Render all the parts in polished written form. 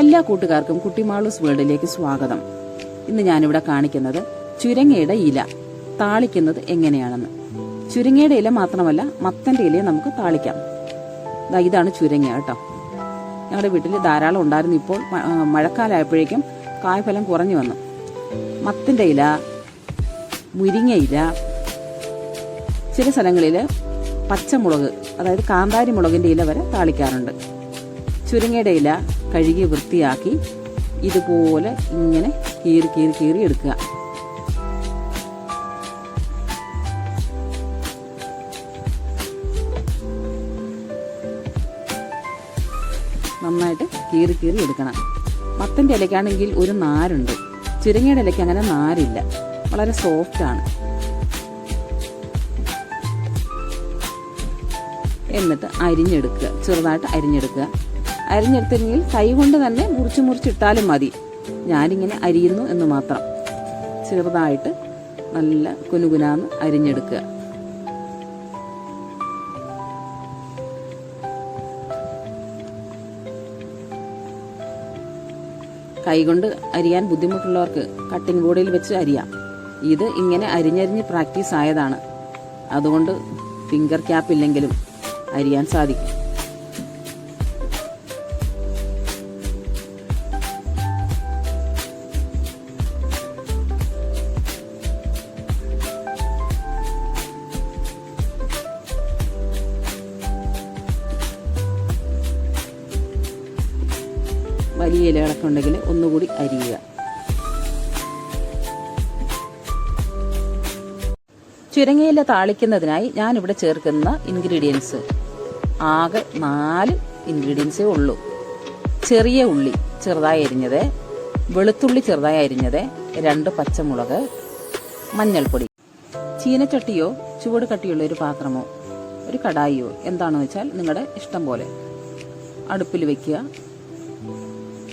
എല്ലാ കൂട്ടുകാർക്കും കുട്ടിമാളൂസ് വേൾഡിലേക്ക് സ്വാഗതം. ഇന്ന് ഞാനിവിടെ കാണിക്കുന്നത് ചുരങ്ങയുടെ ഇല താളിക്കുന്നത് എങ്ങനെയാണെന്ന്. ചുരങ്ങയുടെ ഇല മാത്രമല്ല, മത്തന്റെ ഇലയെ നമുക്ക് താളിക്കാം. ഇതാണ് ചുരങ്ങ കേട്ടോ. ഞങ്ങളുടെ വീട്ടിൽ ധാരാളം ഉണ്ടായിരുന്നു. ഇപ്പോൾ മഴക്കാലമായപ്പോഴേക്കും കായ്ഫലം കുറഞ്ഞു വന്നു. മത്തന്റെ ഇല, മുരിങ്ങയില, ചില സ്ഥലങ്ങളിൽ പച്ചമുളക്, അതായത് കാന്താരി മുളകിന്റെ ഇല വരെ താളിക്കാറുണ്ട്. ചുരങ്ങയുടെ ഇല കഴുകി വൃത്തിയാക്കി ഇതുപോലെ ഇങ്ങനെ കീറി കീറി കീറി എടുക്കുക. നന്നായിട്ട് കീറി കീറി എടുക്കണം. മത്തന്റെ ഇലയ്ക്കാണെങ്കിൽ ഒരു നാരുണ്ട്. ചുരങ്ങയുടെ ഇലയ്ക്ക് അങ്ങനെ നാരില്ല, വളരെ സോഫ്റ്റ് ആണ്. എന്നിട്ട് അരിഞ്ഞെടുക്കുക, ചെറുതായിട്ട് അരിഞ്ഞെടുക്കുക. അരിഞ്ഞെടുത്തെങ്കിൽ കൈ കൊണ്ട് തന്നെ മുറിച്ചിട്ടാലും മതി. ഞാനിങ്ങനെ അരിയുന്നു എന്ന് മാത്രം. ചെറുതായിട്ട് നല്ല കുനുകുനാന്ന് അരിഞ്ഞെടുക്കുക. കൈകൊണ്ട് അരിയാൻ ബുദ്ധിമുട്ടുള്ളവർക്ക് കട്ടിംഗ് ബോർഡിൽ വെച്ച് അരിയാം. ഇത് ഇങ്ങനെ അരിഞ്ഞരിഞ്ഞ് പ്രാക്ടീസ് ആയതാണ്. അതുകൊണ്ട് ഫിംഗർ ക്യാപ്പ് ഇല്ലെങ്കിലും അരിയാൻ സാധിക്കും. വലിയ ഇലകളൊക്കെ ഉണ്ടെങ്കിൽ ഒന്നുകൂടി അരിയുക. ചുരങ്ങയില താളിക്കുന്നതിനായി ഞാനിവിടെ ചേർക്കുന്ന ഇൻഗ്രീഡിയൻസ് ആകെ 4 ഇൻഗ്രീഡിയൻസേ ഉള്ളൂ. ചെറിയ ഉള്ളി ചെറുതായി അരിഞ്ഞത്, വെളുത്തുള്ളി ചെറുതായി അരിഞ്ഞത്, 2 പച്ചമുളക്, മഞ്ഞൾപ്പൊടി. ചീനച്ചട്ടിയോ ചുവട് കട്ടിയുള്ള ഒരു പാത്രമോ ഒരു കടായിയോ എന്താണെന്ന് വെച്ചാൽ നിങ്ങളുടെ ഇഷ്ടം പോലെ അടുപ്പിൽ വെക്കുക.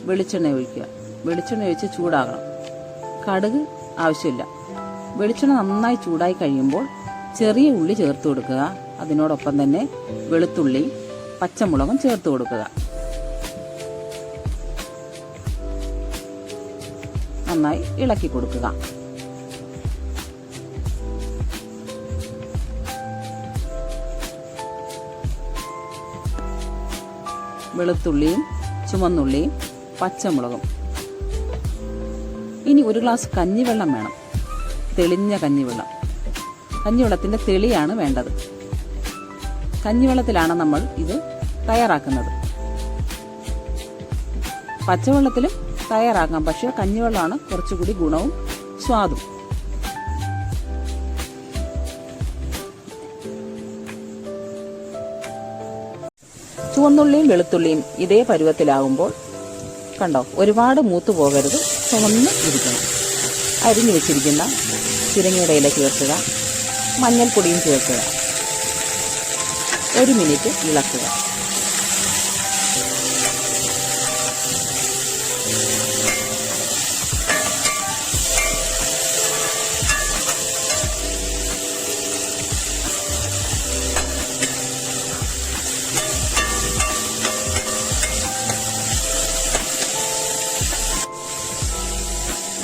വെളിച്ചെണ്ണ ഒഴിക്കുക. വെളിച്ചെണ്ണ ഒഴിച്ച് ചൂടാകണം. കടുക് ആവശ്യമില്ല. വെളിച്ചെണ്ണ നന്നായി ചൂടായി കഴിയുമ്പോൾ ചെറിയ ഉള്ളി ചേർത്ത് കൊടുക്കുക. അതിനോടൊപ്പം തന്നെ വെളുത്തുള്ളിയും പച്ചമുളകും ചേർത്ത് കൊടുക്കുക. നന്നായി ഇളക്കി കൊടുക്കുക. വെളുത്തുള്ളിയും ചുമന്നുള്ളിയും പച്ചമുളകും. ഇനി 1 ഗ്ലാസ് കഞ്ഞിവെള്ളം വേണം. തെളിഞ്ഞ കഞ്ഞിവെള്ളം. കഞ്ഞിവെള്ളത്തിന്റെ തെളിയാണ് വേണ്ടത്. കഞ്ഞിവെള്ളത്തിലാണ് നമ്മൾ ഇത് തയ്യാറാക്കുന്നത്. പച്ചവെള്ളത്തിലും തയ്യാറാക്കാം, പക്ഷേ കഞ്ഞിവെള്ളമാണ് കുറച്ചുകൂടി ഗുണവും സ്വാദും. ചുവന്നുള്ളിയും വെളുത്തുള്ളിയും ഇതേ പരുവത്തിലാകുമ്പോൾ കണ്ടോ, ഒരുപാട് മൂത്തു പോകരുത്, ചുവന്ന് ഇരിക്കണം. അരിഞ്ഞു വെച്ചിരിക്കുന്ന ചുരങ്ങയുടെ ഇല ചേർക്കുക. മഞ്ഞൾപ്പൊടിയും ചേർക്കുക. 1 മിനിറ്റ് ഇളക്കുക.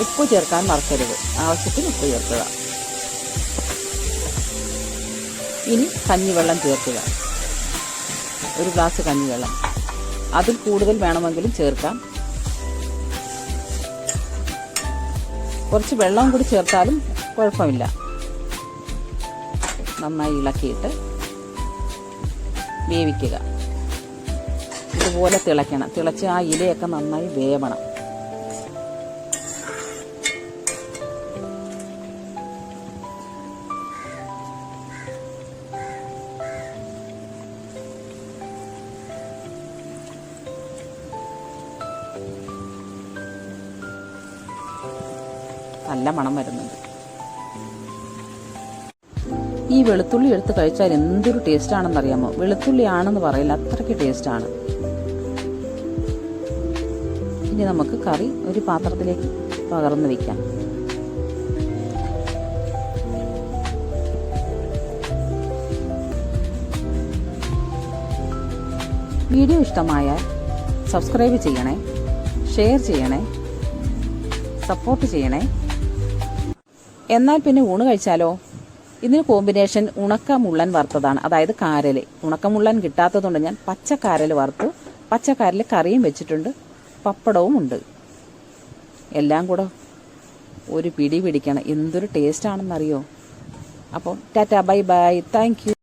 ഉപ്പ് ചേർക്കാൻ മറക്കരുത്. ആവശ്യത്തിന് ഉപ്പ് ചേർക്കുക. ഇനി കഞ്ഞിവെള്ളം ചേർക്കുക. 1 ഗ്ലാസ് കഞ്ഞിവെള്ളം. അതിൽ കൂടുതൽ വേണമെങ്കിലും ചേർക്കാം. കുറച്ച് വെള്ളം കൂടി ചേർത്താലും കുഴപ്പമില്ല. നന്നായി ഇളക്കിയിട്ട് വേവിക്കുക. ഇതുപോലെ തിളയ്ക്കണം. തിളച്ച് ആ ഇലയൊക്കെ നന്നായി വേവണം. നല്ല മണം വരുന്നുണ്ട്. ഈ വെളുത്തുള്ളി എടുത്ത് കഴിച്ചാൽ എന്തൊരു ടേസ്റ്റ് ആണെന്ന് അറിയാമോ? വെളുത്തുള്ളി ആണെന്ന് പറയില്ല, അത്രയ്ക്ക് ടേസ്റ്റാണ്. ഇനി നമുക്ക് കറി ഒരു പാത്രത്തിലേക്ക് പകർന്നു വയ്ക്കാം. വീഡിയോ ഇഷ്ടമായാൽ സബ്സ്ക്രൈബ് ചെയ്യണേ. ഷെയർ ചെയ്യണേ, സപ്പോർട്ട് ചെയ്യണേ. എന്നാൽ പിന്നെ ഊണ് കഴിച്ചാലോ? ഇതിന് കോമ്പിനേഷൻ ഉണക്കമുള്ളൻ വറുത്തതാണ്, അതായത് കാരല്. ഉണക്കമുള്ളൻ കിട്ടാത്തതുകൊണ്ട് ഞാൻ പച്ചക്കാരൽ വറുത്തു. പച്ചക്കാരൽ കറിയും വെച്ചിട്ടുണ്ട്, പപ്പടവും ഉണ്ട്. എല്ലാം കൂടെ ഒരു പിടി പിടിക്കണം. എന്തൊരു ടേസ്റ്റ് ആണെന്നറിയോ? അപ്പോൾ Tata, bye bye, thank you.